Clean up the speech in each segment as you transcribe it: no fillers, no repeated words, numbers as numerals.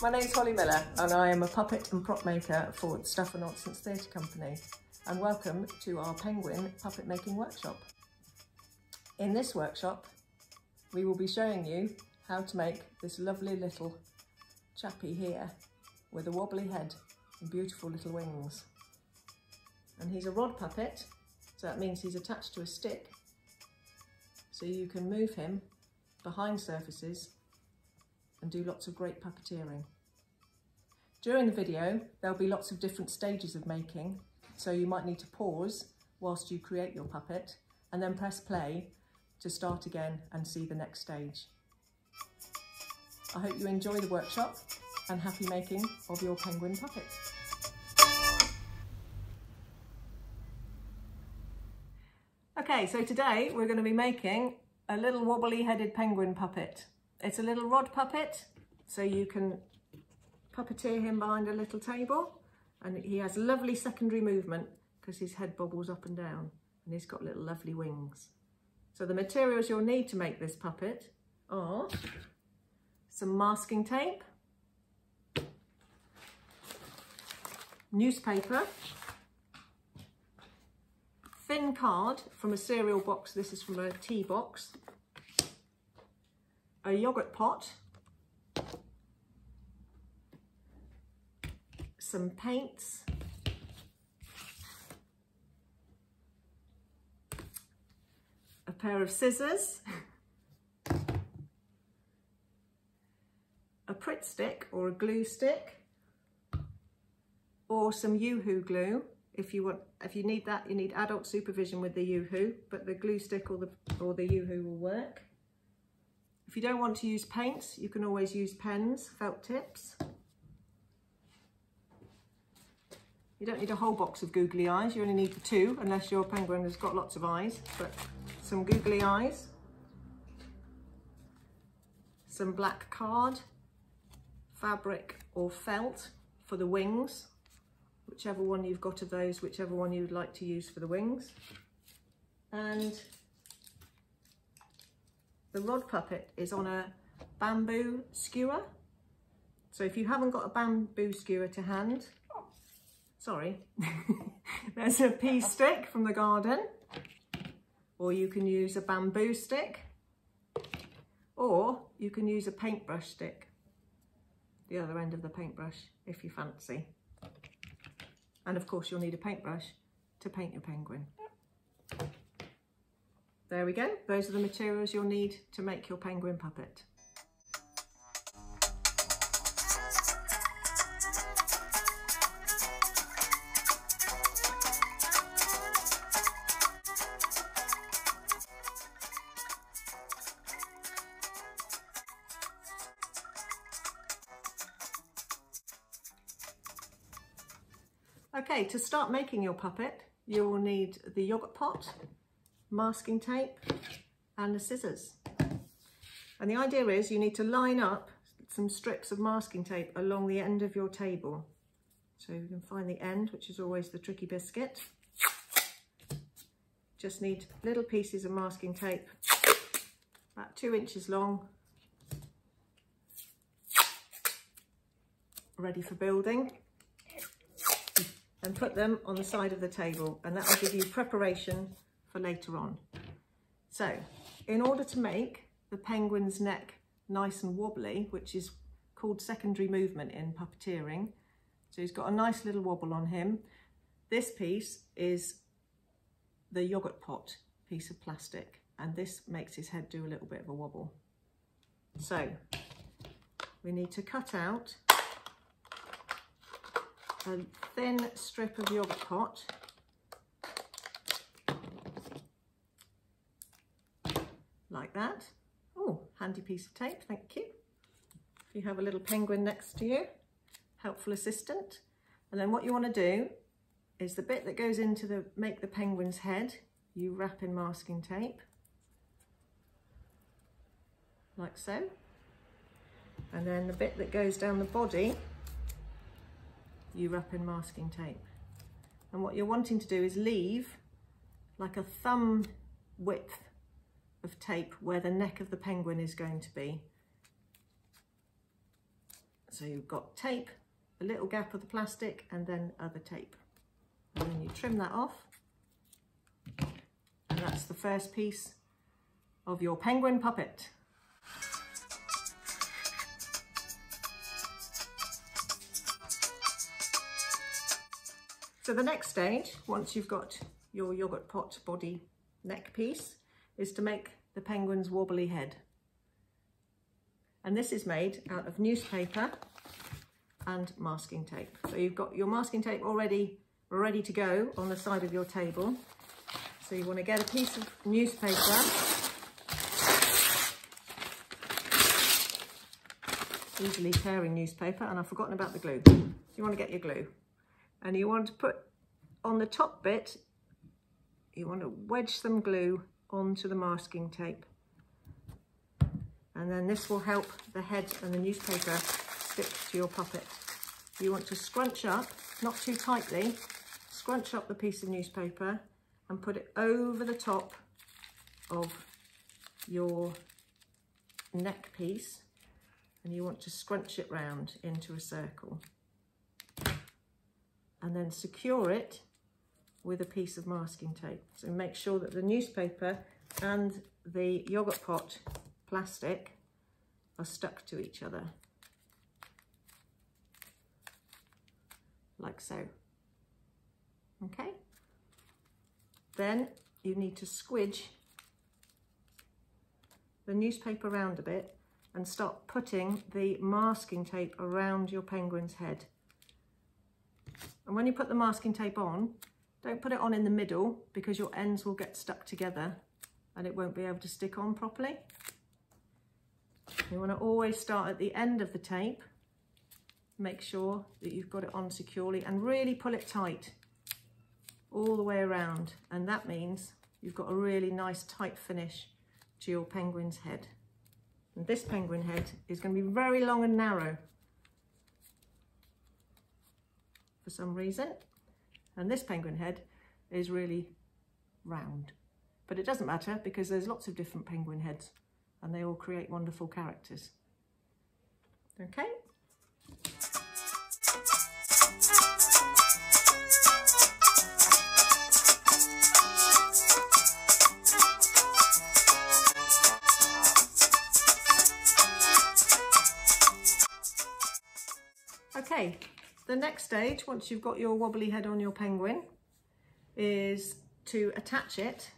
My name's Holly Miller and I am a puppet and prop maker for the Stuff and Nonsense Theatre Company, and welcome to our penguin puppet making workshop. In this workshop we will be showing you how to make this lovely little chappy here with a wobbly head and beautiful little wings. And he's a rod puppet, so that means he's attached to a stick, so you can move him behind surfaces and do lots of great puppeteering. During the video, there'll be lots of different stages of making, so you might need to pause whilst you create your puppet and then press play to start again and see the next stage. I hope you enjoy the workshop and happy making of your penguin puppet. Okay, so today we're going to be making a little wobbly headed penguin puppet. It's a little rod puppet, so you can puppeteer him behind a little table, and he has lovely secondary movement because his head bobbles up and down and he's got little lovely wings. So the materials you'll need to make this puppet are some masking tape, newspaper, thin card from a cereal box, this is from a tea box, a yogurt pot, some paints, a pair of scissors, a Pritt stick or a glue stick, or some Yoo-hoo glue. If you need that, you need adult supervision with the Yoo-hoo, but the glue stick or the Yoo-hoo will work. If you don't want to use paints, you can always use pens, felt tips. You don't need a whole box of googly eyes, you only need the 2, unless your penguin has got lots of eyes, but some googly eyes, some black card, fabric or felt for the wings, whichever one you've got of those, whichever one you'd like to use for the wings. And the rod puppet is on a bamboo skewer. So if you haven't got a bamboo skewer to hand, sorry, there's a pea stick from the garden, or you can use a bamboo stick, or you can use a paintbrush stick, the other end of the paintbrush if you fancy. And of course you'll need a paintbrush to paint your penguin. There we go, those are the materials you'll need to make your penguin puppet. Okay, to start making your puppet, you'll need the yogurt pot, masking tape and the scissors. And the idea is you need to line up some strips of masking tape along the end of your table. So you can find the end, which is always the tricky biscuit. Just need little pieces of masking tape, about 2 inches long, ready for building. And put them on the side of the table, and that will give you preparation for later on. So, in order to make the penguin's neck nice and wobbly, which is called secondary movement in puppeteering, so he's got a nice little wobble on him, this piece is the yogurt pot piece of plastic, and this makes his head do a little bit of a wobble. So, we need to cut out a thin strip of yogurt pot, like that. Oh, handy piece of tape, thank you. If you have a little penguin next to you, helpful assistant. And then what you want to do is the bit that goes into make the penguin's head, you wrap in masking tape, like so. And then the bit that goes down the body, you wrap in masking tape. And what you're wanting to do is leave like a thumb width of tape where the neck of the penguin is going to be. So you've got tape, a little gap of the plastic, and then other tape. And then you trim that off. And that's the first piece of your penguin puppet. So the next stage, once you've got your yogurt pot body neck piece, is to make the penguin's wobbly head. And this is made out of newspaper and masking tape. So you've got your masking tape already ready to go on the side of your table. So you want to get a piece of newspaper, easily tearing newspaper, and I've forgotten about the glue. You want to get your glue, and you want to put on the top bit, you want to wedge some glue onto the masking tape, and then this will help the head and the newspaper stick to your puppet. You want to scrunch up, not too tightly, scrunch up the piece of newspaper and put it over the top of your neck piece, and you want to scrunch it round into a circle, and then secure it with a piece of masking tape. So make sure that the newspaper and the yogurt pot plastic are stuck to each other, like so. Okay, then you need to squidge the newspaper around a bit and start putting the masking tape around your penguin's head. And when you put the masking tape on, don't put it on in the middle, because your ends will get stuck together and it won't be able to stick on properly. You want to always start at the end of the tape, make sure that you've got it on securely, and really pull it tight all the way around, and that means you've got a really nice tight finish to your penguin's head. And this penguin head is going to be very long and narrow for some reason, and this penguin head is really round, but it doesn't matter because there's lots of different penguin heads and they all create wonderful characters. Okay. Okay, the next stage, once you've got your wobbly head on your penguin, is to attach it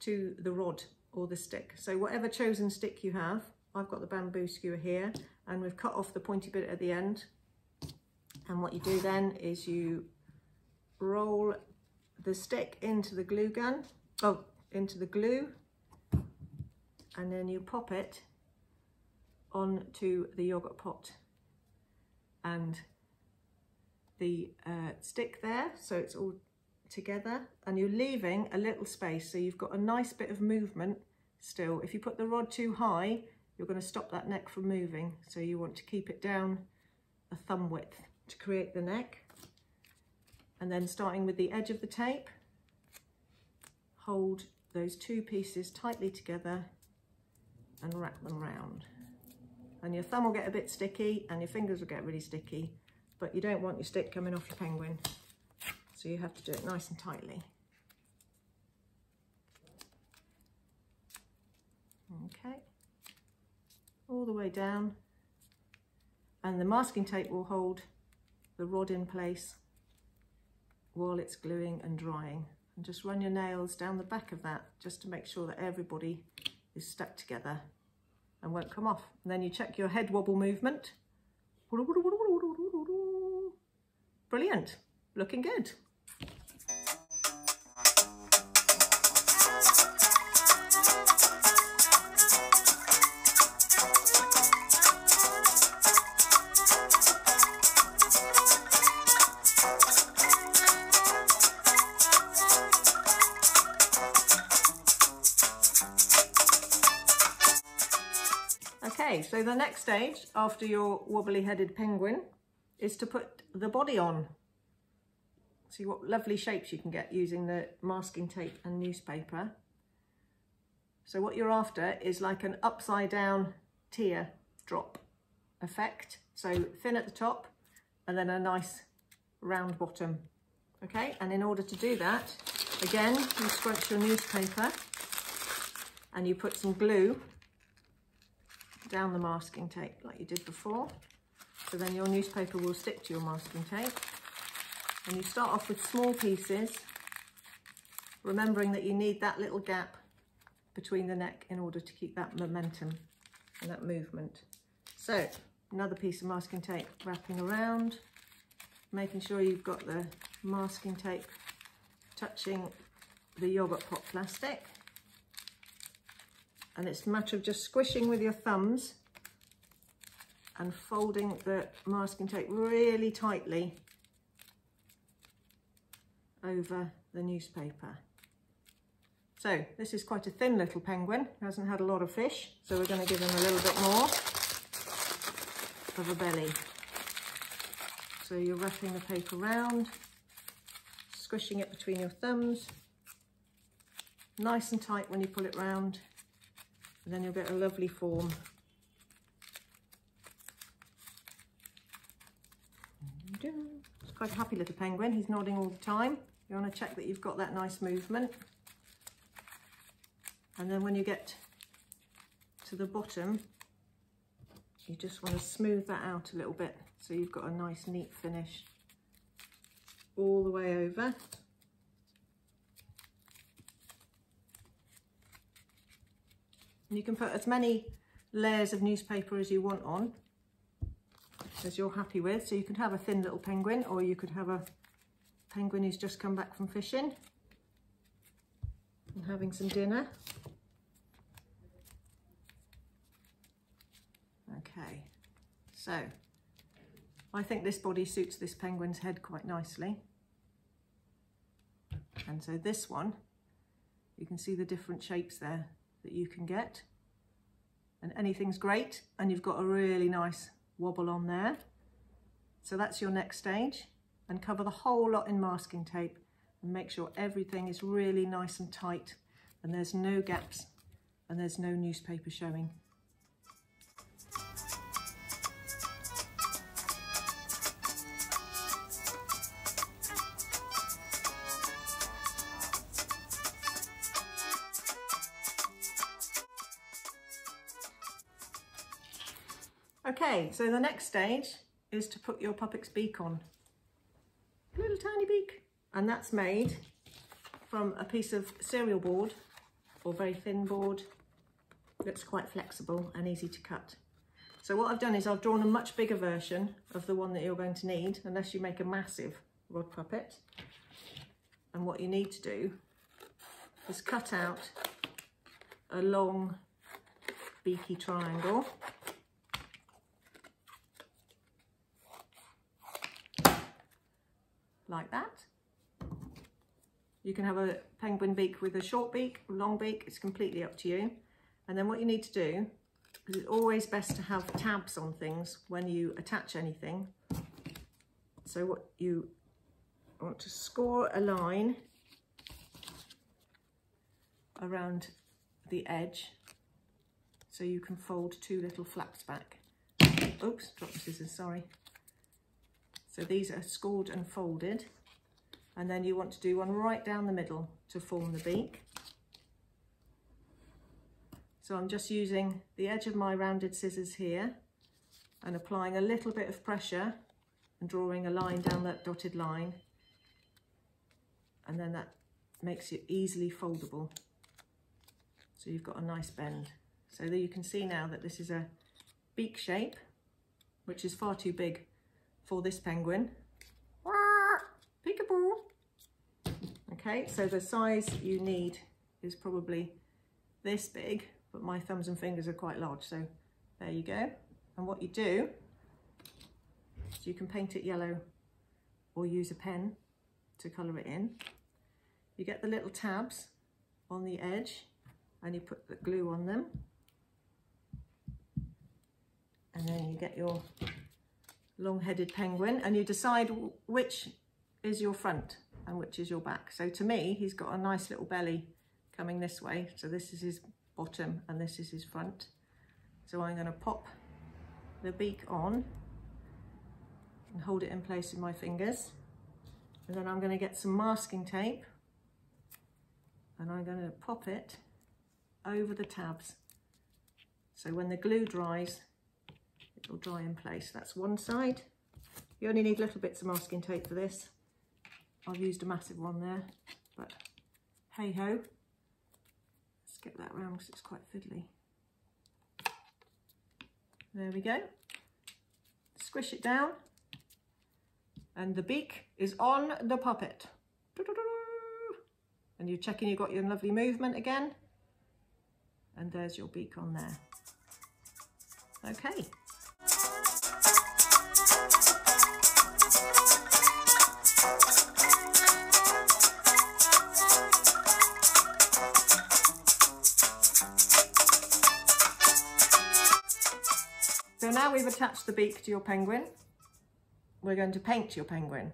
to the rod or the stick. So whatever chosen stick you have, I've got the bamboo skewer here, and we've cut off the pointy bit at the end. And what you do then is you roll the stick into the glue gun, into the glue, and then you pop it onto the yogurt pot and the stick there, so it's all together, and you're leaving a little space, so you've got a nice bit of movement still. If you put the rod too high, you're going to stop that neck from moving, so you want to keep it down a thumb width to create the neck. And then starting with the edge of the tape, hold those two pieces tightly together and wrap them round. And your thumb will get a bit sticky and your fingers will get really sticky, but you don't want your stick coming off your penguin, so you have to do it nice and tightly. Okay, all the way down, and the masking tape will hold the rod in place while it's gluing and drying. And just run your nails down the back of that just to make sure that everybody is stuck together and won't come off. And then you check your head wobble movement. Brilliant, looking good. Okay, so the next stage after your wobbly-headed penguin is to put the body on. See what lovely shapes you can get using the masking tape and newspaper. So what you're after is like an upside down tear drop. effect. So thin at the top and then a nice round bottom. Okay, and in order to do that, again, you scrunch your newspaper and you put some glue down the masking tape like you did before. So then your newspaper will stick to your masking tape. And you start off with small pieces, remembering that you need that little gap between the neck in order to keep that momentum and that movement. So another piece of masking tape wrapping around, making sure you've got the masking tape touching the yogurt pot plastic. And it's a matter of just squishing with your thumbs and folding the masking tape really tightly over the newspaper. So this is quite a thin little penguin, hasn't had a lot of fish, so we're going to give him a little bit more of a belly. So you're wrapping the paper round, squishing it between your thumbs, nice and tight when you pull it round, and then you'll get a lovely form. It's quite a happy little penguin, he's nodding all the time. You want to check that you've got that nice movement. And then when you get to the bottom, you just want to smooth that out a little bit so you've got a nice neat finish all the way over. And you can put as many layers of newspaper as you want on, as you're happy with. So you could have a thin little penguin, or you could have a penguin who's just come back from fishing and having some dinner. Okay, so I think this body suits this penguin's head quite nicely. And so this one, you can see the different shapes there that you can get. And anything's great, and you've got a really nice wobble on there. So that's your next stage. And cover the whole lot in masking tape and make sure everything is really nice and tight and there's no gaps and there's no newspaper showing. Okay, so the next stage is to put your puppet's beak on. Little tiny beak. And that's made from a piece of cereal board or very thin board that's quite flexible and easy to cut. So what I've done is I've drawn a much bigger version of the one that you're going to need, unless you make a massive rod puppet. And what you need to do is cut out a long beaky triangle. Like that. You can have a penguin beak with a short beak, a long beak, it's completely up to you. And then what you need to do, because it's always best to have tabs on things when you attach anything. So what you want to score a line around the edge so you can fold two little flaps back. Oops, dropped the scissors, sorry. So these are scored and folded, and then you want to do one right down the middle to form the beak. So I'm just using the edge of my rounded scissors here and applying a little bit of pressure and drawing a line down that dotted line, and then that makes it easily foldable. So you've got a nice bend. So there you can see now that this is a beak shape, which is far too big for this penguin. Peekaboo. Okay, so the size you need is probably this big, but my thumbs and fingers are quite large, so there you go. And what you do is you can paint it yellow or use a pen to colour it in. You get the little tabs on the edge and you put the glue on them, and then you get your long-headed penguin, and you decide which is your front and which is your back. So to me, he's got a nice little belly coming this way, so this is his bottom and this is his front. So I'm going to pop the beak on and hold it in place with my fingers. And then I'm going to get some masking tape and I'm going to pop it over the tabs. So when the glue dries, it will dry in place. That's one side. You only need little bits of masking tape for this. I've used a massive one there, but hey ho. Let's get that round because it's quite fiddly. There we go. Squish it down. And the beak is on the puppet. And you're checking you've got your lovely movement again. And there's your beak on there. Okay. So now we've attached the beak to your penguin, we're going to paint your penguin.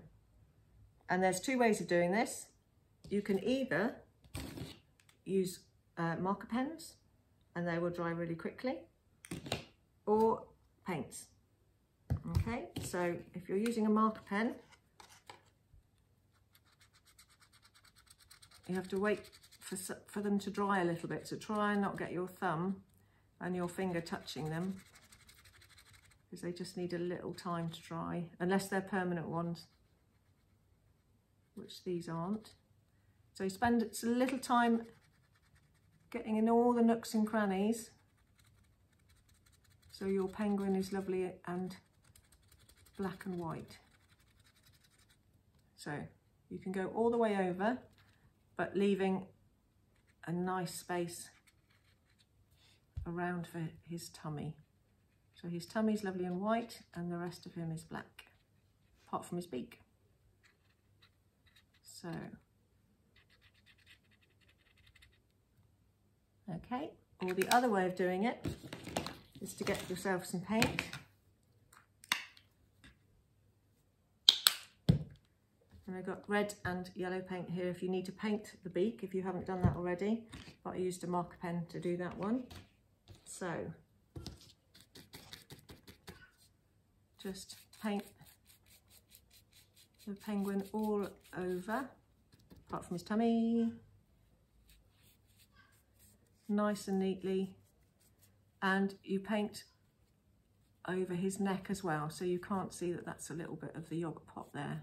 And there's two ways of doing this. You can either use marker pens, and they will dry really quickly, or paints. Okay, so if you're using a marker pen, you have to wait for them to dry a little bit. So try and not get your thumb and your finger touching them, because they just need a little time to dry, unless they're permanent ones, which these aren't. So you spend a little time getting in all the nooks and crannies, so your penguin is lovely and black and white. So you can go all the way over, but leaving a nice space around for his tummy. So his tummy's lovely and white, and the rest of him is black, apart from his beak. So, okay, or the other way of doing it is to get yourself some paint. And I've got red and yellow paint here if you need to paint the beak, if you haven't done that already, but I used a marker pen to do that one. So, just paint the penguin all over, apart from his tummy, nice and neatly, and you paint over his neck as well, so you can't see that that's a little bit of the yogurt pot there.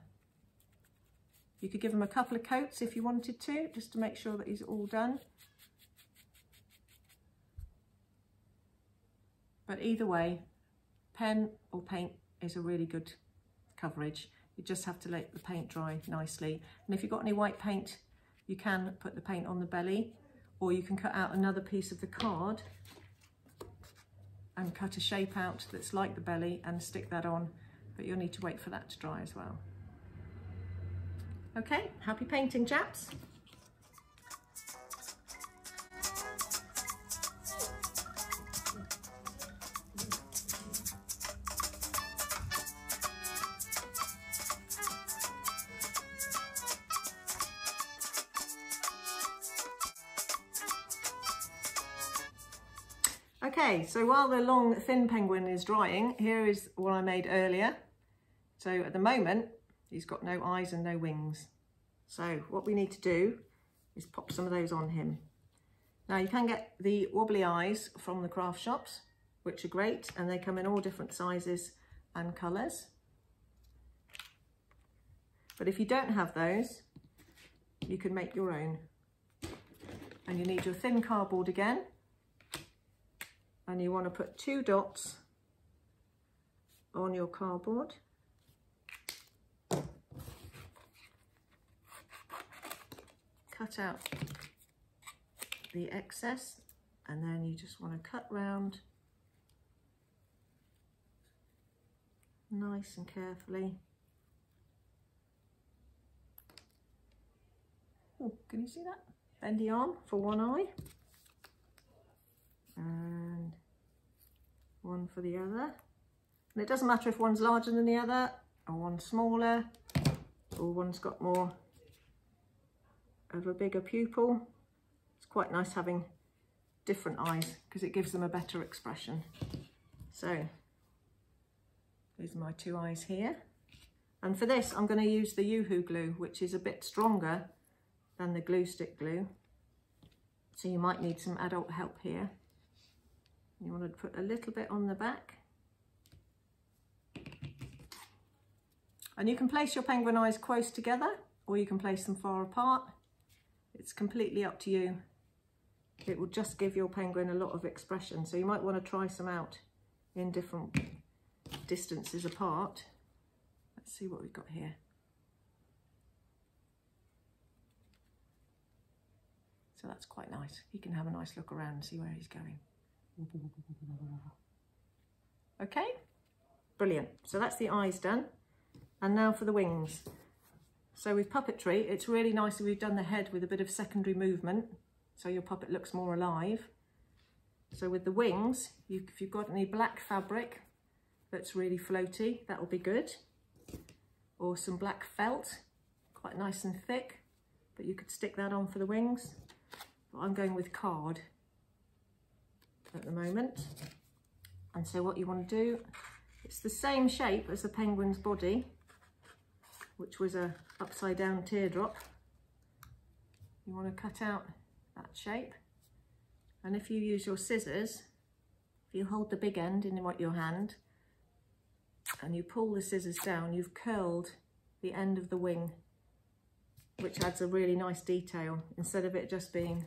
You could give him a couple of coats if you wanted to, just to make sure that he's all done. But either way, pen or paint is a really good coverage. You just have to let the paint dry nicely. And if you've got any white paint, you can put the paint on the belly, or you can cut out another piece of the card and cut a shape out that's like the belly and stick that on, but you'll need to wait for that to dry as well. Okay, happy painting, chaps. Okay, so while the long thin penguin is drying, here is what I made earlier. So at the moment, he's got no eyes and no wings. So what we need to do is pop some of those on him. Now you can get the wobbly eyes from the craft shops, which are great, and they come in all different sizes and colours. But if you don't have those, you can make your own. And you need your thin cardboard again. And you want to put 2 dots on your cardboard. Cut out the excess, and then you just want to cut round nice and carefully. Oh, can you see that? Bendy arm for one eye. And one for the other. And it doesn't matter if one's larger than the other, or one's smaller, or one's got more of a bigger pupil. It's quite nice having different eyes because it gives them a better expression. So These are my two eyes here. And for this, I'm going to use the Yoo-hoo glue, which is a bit stronger than the glue stick glue. So you might need some adult help here. You want to put a little bit on the back. And you can place your penguin eyes close together, or you can place them far apart. It's completely up to you. It will just give your penguin a lot of expression. So you might want to try some out in different distances apart. Let's see what we've got here. So that's quite nice. He can have a nice look around and see where he's going. Okay, brilliant. So that's the eyes done. And now for the wings. So with puppetry, it's really nice that we've done the head with a bit of secondary movement, so your puppet looks more alive. So with the wings, if you've got any black fabric that's really floaty, that will be good. Or some black felt, quite nice and thick, but you could stick that on for the wings. But I'm going with card at the moment. And so what you want to do, it's the same shape as the penguin's body, which was a upside down teardrop. You want to cut out that shape. And if you use your scissors, if you hold the big end in your hand and you pull the scissors down, you've curled the end of the wing, which adds a really nice detail. Instead of it just being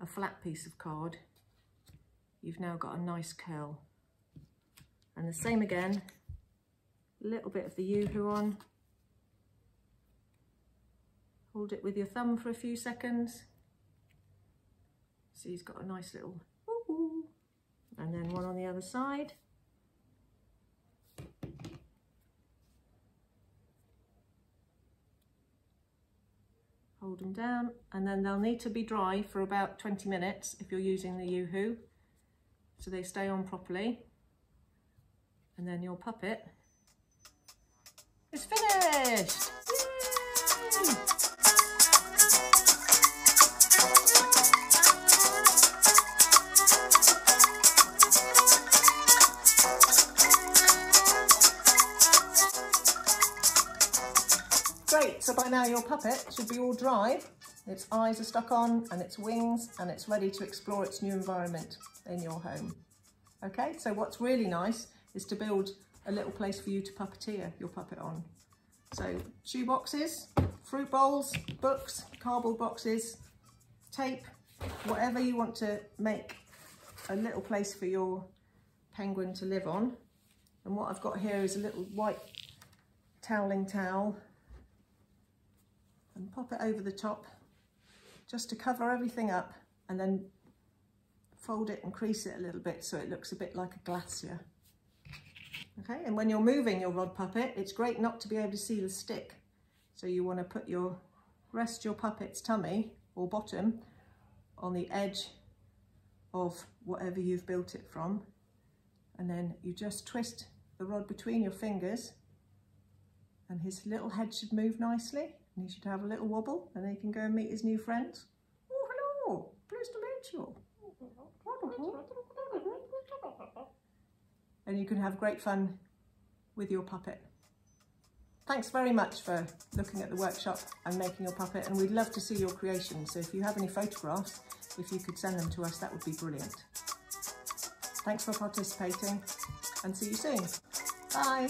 a flat piece of card, you've now got a nice curl. And the same again, a little bit of the Yoo-hoo on. Hold it with your thumb for a few seconds. So he's got a nice little woo-woo. And then one on the other side. Hold them down, and then they'll need to be dry for about 20 minutes if you're using the Yoo-hoo, so they stay on properly. And then your puppet is finished! Yay! Great, so by now your puppet should be all dry. Its eyes are stuck on and its wings, and it's ready to explore its new environment in your home. Okay, so what's really nice is to build a little place for you to puppeteer your puppet on. So shoe boxes, fruit bowls, books, cardboard boxes, tape, whatever you want to make a little place for your penguin to live on. And what I've got here is a little white toweling towel, and pop it over the top just to cover everything up, and then fold it and crease it a little bit so it looks a bit like a glacier. Okay, and when you're moving your rod puppet, it's great not to be able to see the stick. So you want to rest your puppet's tummy or bottom on the edge of whatever you've built it from. And then you just twist the rod between your fingers, and his little head should move nicely. And he should have a little wobble, and then he can go and meet his new friends. Oh, hello, pleased to meet you. And you can have great fun with your puppet. Thanks very much for looking at the workshop and making your puppet, and we'd love to see your creations. So if you have any photographs, if you could send them to us, that would be brilliant. Thanks for participating, and see you soon. Bye.